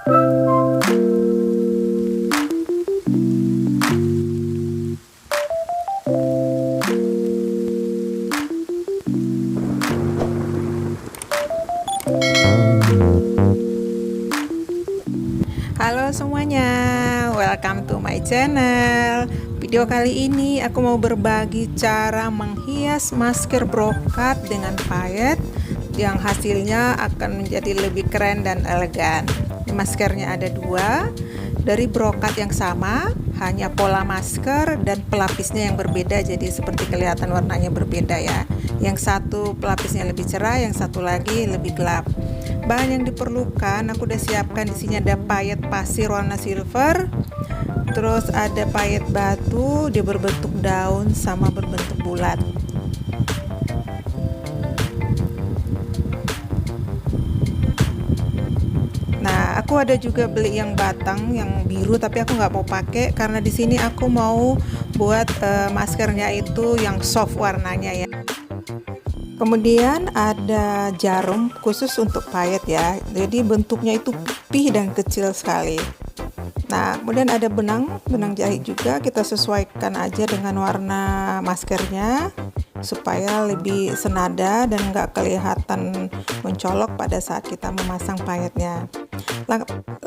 Halo semuanya, welcome to my channel. Video kali ini aku mau berbagi cara menghias masker brokat dengan payet yang hasilnya akan menjadi lebih keren dan elegan. Maskernya ada dua, dari brokat yang sama, hanya pola masker dan pelapisnya yang berbeda, jadi seperti kelihatan warnanya berbeda ya. Yang satu pelapisnya lebih cerah, yang satu lagi lebih gelap. Bahan yang diperlukan aku udah siapkan, di sini ada payet pasir warna silver, terus ada payet batu, dia berbentuk daun sama berbentuk bulat. Nah, aku ada juga beli yang batang yang biru, tapi aku nggak mau pakai karena di sini aku mau buat maskernya itu yang soft warnanya ya. Kemudian ada jarum khusus untuk payet ya, jadi bentuknya itu pipih dan kecil sekali. Nah, kemudian ada benang jahit juga, kita sesuaikan aja dengan warna maskernya supaya lebih senada dan nggak kelihatan mencolok pada saat kita memasang payetnya.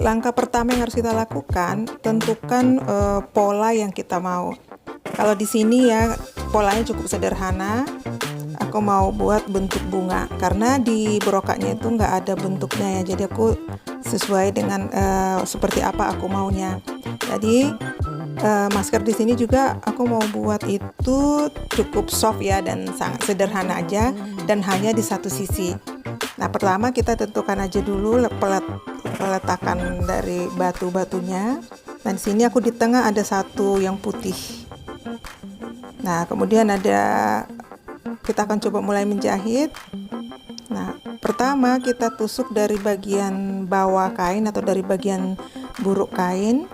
Langkah pertama yang harus kita lakukan, tentukan pola yang kita mau. Kalau di sini ya polanya cukup sederhana. Aku mau buat bentuk bunga karena di brokatnya itu nggak ada bentuknya ya, jadi aku sesuai dengan seperti apa aku maunya. Jadi masker di sini juga aku mau buat itu cukup soft ya dan sangat sederhana aja dan hanya di satu sisi. Nah, pertama kita tentukan aja dulu peletakan dari batu-batunya. Nah, di sini aku di tengah ada satu yang putih. Nah, kemudian kita akan coba mulai menjahit. Nah, pertama kita tusuk dari bagian bawah kain atau dari bagian buruk kain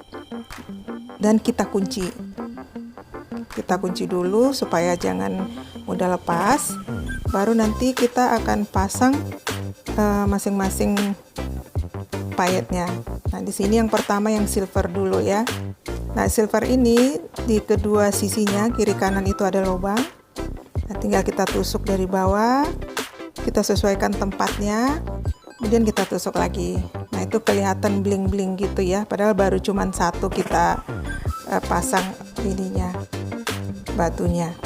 dan kita kunci. Kita kunci dulu supaya jangan mudah lepas. Baru nanti kita akan pasang masing-masing payetnya. Nah, di sini yang pertama yang silver dulu ya. Nah, silver ini di kedua sisinya kiri kanan itu ada lubang. Nah, tinggal kita tusuk dari bawah, kita sesuaikan tempatnya, kemudian kita tusuk lagi. Nah, itu kelihatan bling-bling gitu ya, padahal baru cuman satu kita pasang ininya, batunya.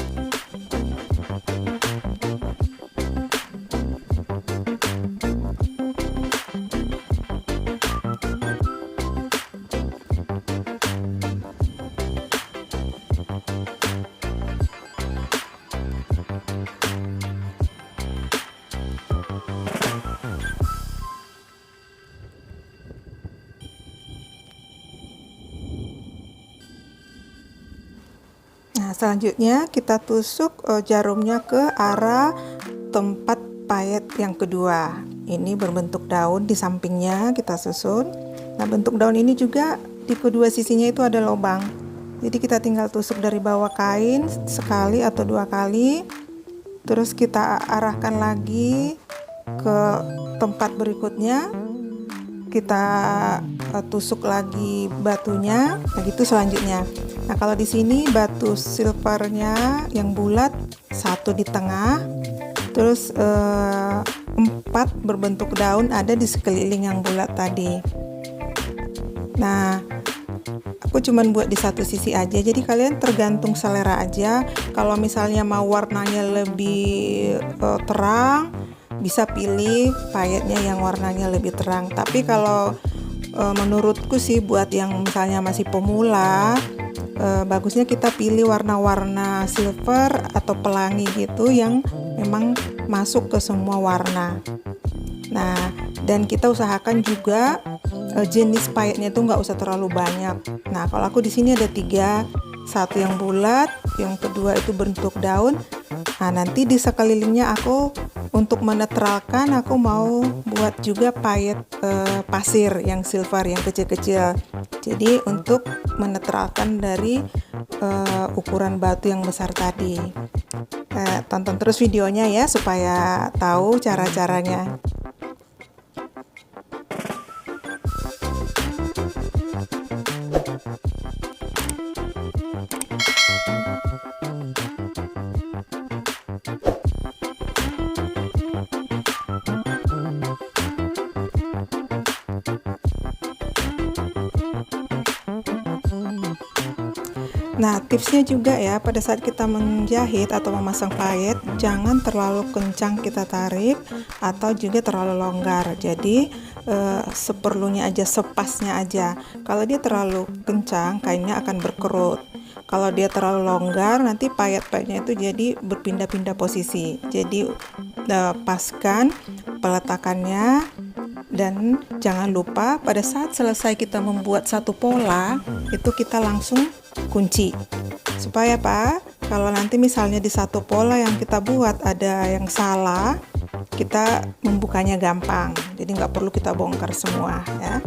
Nah, selanjutnya kita tusuk jarumnya ke arah tempat payet yang kedua. Ini berbentuk daun, di sampingnya kita susun. Nah, bentuk daun ini juga di kedua sisinya itu ada lubang. Jadi kita tinggal tusuk dari bawah kain sekali atau dua kali. Terus kita arahkan lagi ke tempat berikutnya. Kita tusuk lagi batunya, begitu selanjutnya. Nah, kalau di sini batu silvernya yang bulat satu di tengah, terus 4 berbentuk daun ada di sekeliling yang bulat tadi. Nah, aku cuman buat di satu sisi aja, jadi kalian tergantung selera aja. Kalau misalnya mau warnanya lebih terang, bisa pilih payetnya yang warnanya lebih terang. Tapi kalau menurutku sih buat yang misalnya masih pemula, bagusnya kita pilih warna-warna silver atau pelangi gitu yang memang masuk ke semua warna. Nah, dan kita usahakan juga jenis payetnya itu nggak usah terlalu banyak. Nah, kalau aku di sini ada 3, satu yang bulat, yang kedua itu bentuk daun. Nah, nanti di sekelilingnya aku untuk menetralkan aku mau buat juga payet pasir yang silver yang kecil-kecil. Jadi untuk menetralkan dari ukuran batu yang besar tadi. Tonton terus videonya ya supaya tahu cara-caranya. Nah, tipsnya juga ya, pada saat kita menjahit atau memasang payet, jangan terlalu kencang kita tarik atau juga terlalu longgar. Jadi, seperlunya aja, sepasnya aja. Kalau dia terlalu kencang, kainnya akan berkerut. Kalau dia terlalu longgar, nanti payet-payetnya itu jadi berpindah-pindah posisi. Jadi, paskan peletakannya. Dan jangan lupa pada saat selesai kita membuat satu pola, itu kita langsung kunci. Supaya apa? Kalau nanti misalnya di satu pola yang kita buat ada yang salah, kita membukanya gampang. Jadi nggak perlu kita bongkar semua ya.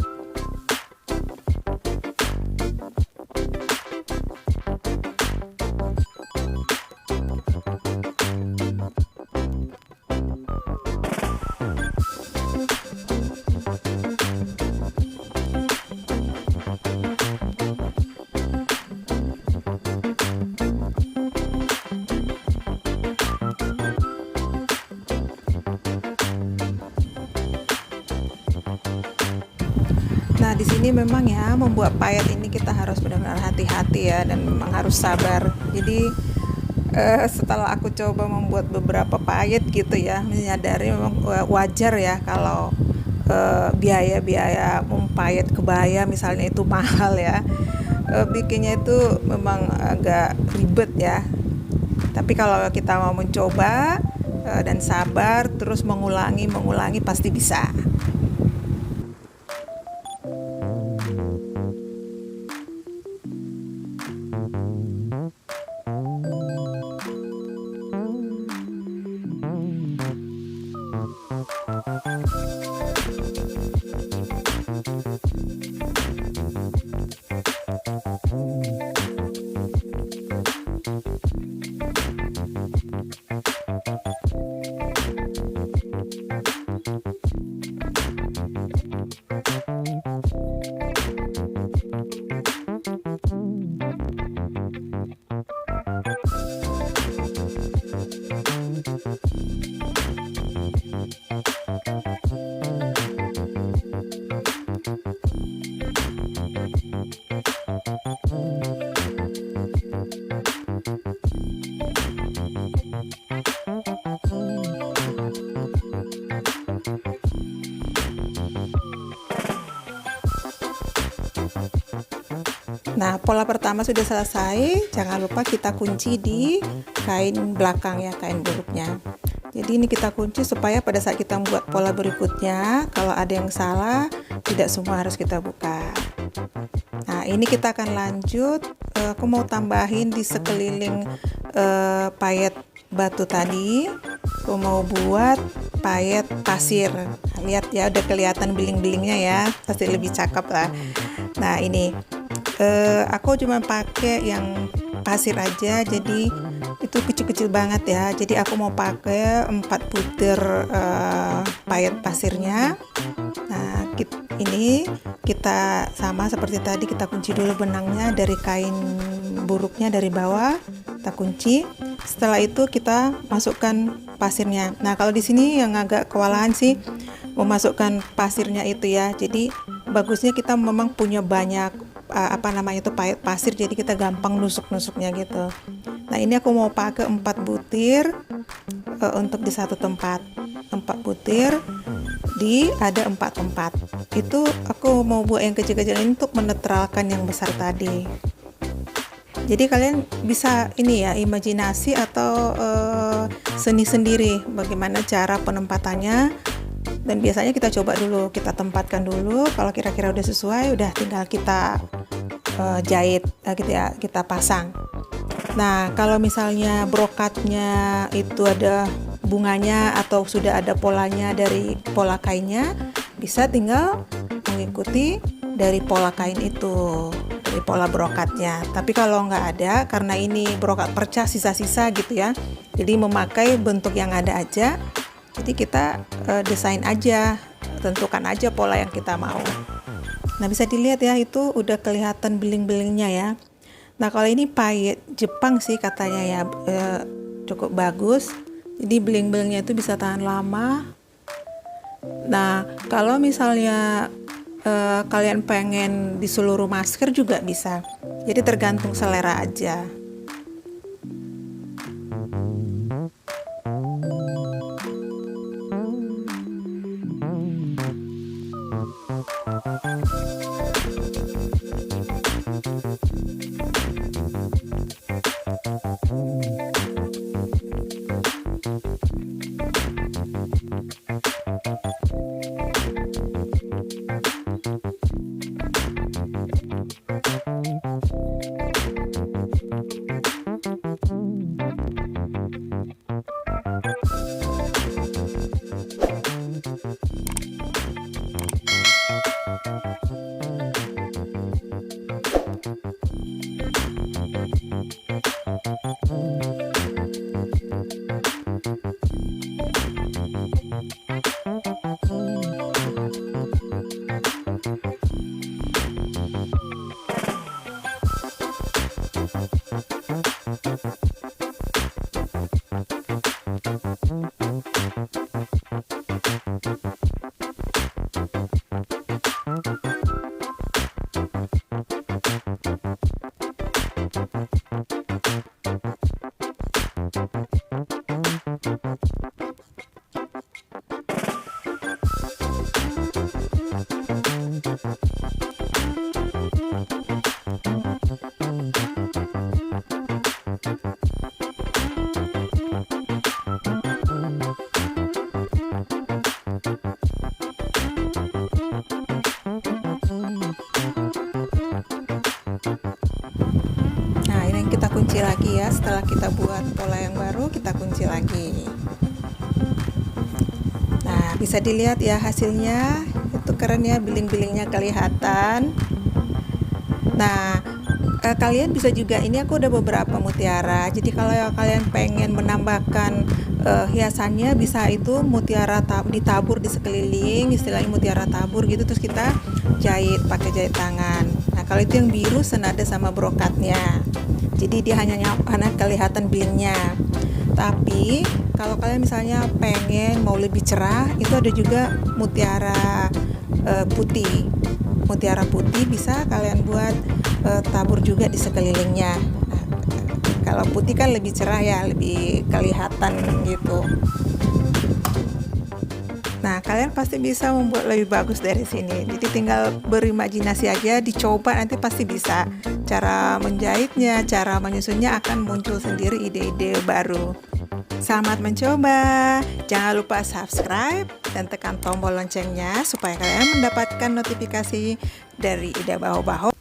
Nah, di sini memang ya membuat payet ini kita harus benar-benar hati-hati ya, dan memang harus sabar. Jadi setelah aku coba membuat beberapa payet gitu ya, menyadari memang wajar ya kalau biaya-biaya mempayet kebaya misalnya itu mahal ya. Bikinnya itu memang agak ribet ya. Tapi kalau kita mau mencoba dan sabar terus mengulangi pasti bisa. Nah, pola pertama sudah selesai, jangan lupa kita kunci di kain belakang ya, kain buruknya. Jadi ini kita kunci supaya pada saat kita membuat pola berikutnya, kalau ada yang salah, tidak semua harus kita buka. Nah, ini kita akan lanjut, aku mau tambahin di sekeliling payet batu tadi, aku mau buat payet pasir. Lihat ya, udah kelihatan beling-belingnya ya, pasti lebih cakep lah. Nah, ini aku cuma pakai yang pasir aja, jadi itu kecil-kecil banget ya. Jadi aku mau pakai 4 butir payet pasirnya. Nah, ini kita sama seperti tadi, kita kunci dulu benangnya dari kain buruknya dari bawah, kita kunci. Setelah itu kita masukkan pasirnya. Nah, kalau di sini yang agak kewalahan sih memasukkan pasirnya itu ya. Jadi bagusnya kita memang punya banyak itu payet pasir, jadi kita gampang nusuk-nusuknya gitu. Nah, ini aku mau pakai 4 butir untuk di satu tempat. 4 butir ada 4 tempat. Itu aku mau buat yang kecil-kecil ini untuk menetralkan yang besar tadi. Jadi kalian bisa ini ya, imajinasi atau seni sendiri bagaimana cara penempatannya. Dan biasanya kita coba dulu, kita tempatkan dulu, kalau kira-kira udah sesuai, udah tinggal kita jahit gitu ya, kita pasang. Nah, kalau misalnya brokatnya itu ada bunganya atau sudah ada polanya dari pola kainnya, bisa tinggal mengikuti dari pola kain itu, dari pola brokatnya. Tapi kalau nggak ada, karena ini brokat perca sisa-sisa gitu ya, jadi memakai bentuk yang ada aja. Jadi kita desain aja, tentukan aja pola yang kita mau. Nah, bisa dilihat ya, itu udah kelihatan beling-belingnya ya. Nah, kalau ini payet Jepang sih katanya ya, cukup bagus. Jadi beling-belingnya itu bisa tahan lama. Nah, kalau misalnya kalian pengen di seluruh masker juga bisa. Jadi tergantung selera aja. Nah, ini kita kunci lagi ya. Setelah kita buat pola yang baru, kita kunci lagi. Nah, bisa dilihat ya hasilnya. Itu keren ya, biling-bilingnya kelihatan. Nah, kalian bisa juga, ini aku udah beberapa mutiara. Jadi kalau kalian pengen menambahkan hiasannya, bisa itu mutiara ditabur di sekeliling, istilahnya mutiara tabur gitu, terus kita jahit pakai jahit tangan. Nah, kalau itu yang biru senada sama brokatnya. Jadi dia hanya kelihatan bilingnya. Tapi kalau kalian misalnya pengen mau lebih cerah, itu ada juga mutiara putih. Mutiara putih bisa kalian buat tabur juga di sekelilingnya. Nah, kalau putih kan lebih cerah ya, lebih kelihatan gitu. Nah, kalian pasti bisa membuat lebih bagus dari sini. Jadi tinggal berimajinasi aja, dicoba, nanti pasti bisa. Cara menjahitnya, cara menyusunnya akan muncul sendiri ide-ide baru. Selamat mencoba. Jangan lupa subscribe dan tekan tombol loncengnya supaya kalian mendapatkan notifikasi dari Ida Baho Baho.